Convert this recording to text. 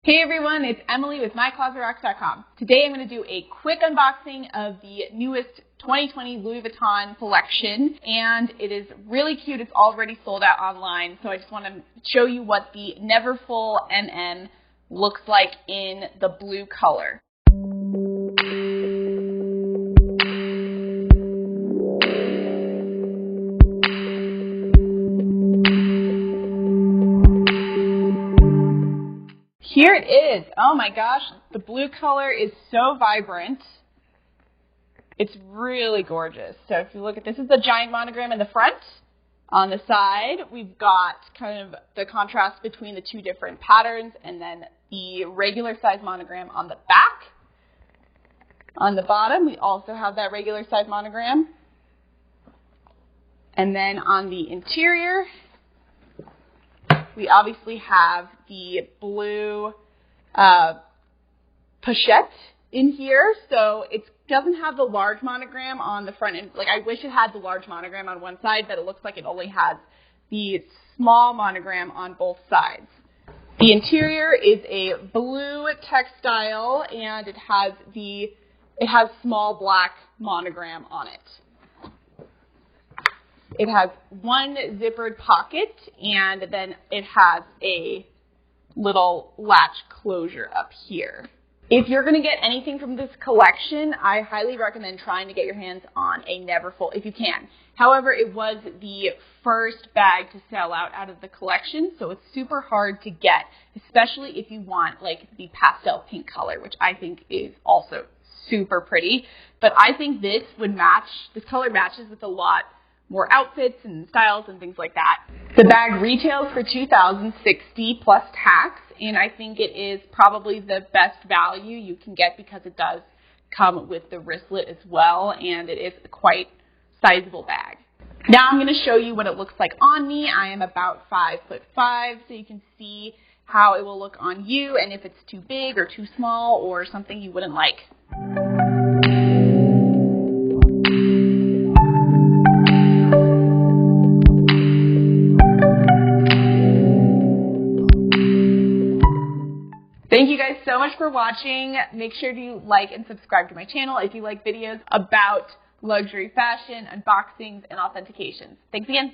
Hey everyone, it's Emily with MyClosetRocks.com. Today I'm going to do a quick unboxing of the newest 2020 Louis Vuitton collection, and it is really cute. It's already sold out online, so I just want to show you what the Neverfull MM looks like in the blue color. Here it is. Oh my gosh, the blue color is so vibrant. It's really gorgeous. So if you look at this, is the giant monogram in the front. On the side, we've got kind of the contrast between the two different patterns, and then the regular size monogram on the back. On the bottom, we also have that regular size monogram. And then on the interior, we obviously have the blue pochette in here, so it doesn't have the large monogram on the front end. Like, I wish it had the large monogram on one side, but it looks like it only has the small monogram on both sides. The interior is a blue textile, and it has small black monogram on it. It has one zippered pocket, and then it has a little latch closure up here. If you're going to get anything from this collection, I highly recommend trying to get your hands on a Neverfull if you can. However, it was the first bag to sell out of the collection, so it's super hard to get, especially if you want like the pastel pink color, which I think is also super pretty. But I think this color matches with a lot more outfits and styles and things like that. The bag retails for $2,060 plus tax, and I think it is probably the best value you can get because it does come with the wristlet as well, and it is a quite sizable bag. Now I'm going to show you what it looks like on me. I am about 5'5", so you can see how it will look on you and if it's too big or too small or something you wouldn't like. Thank you guys so much for watching. Make sure to like and subscribe to my channel if you like videos about luxury fashion, unboxings, and authentications. Thanks again.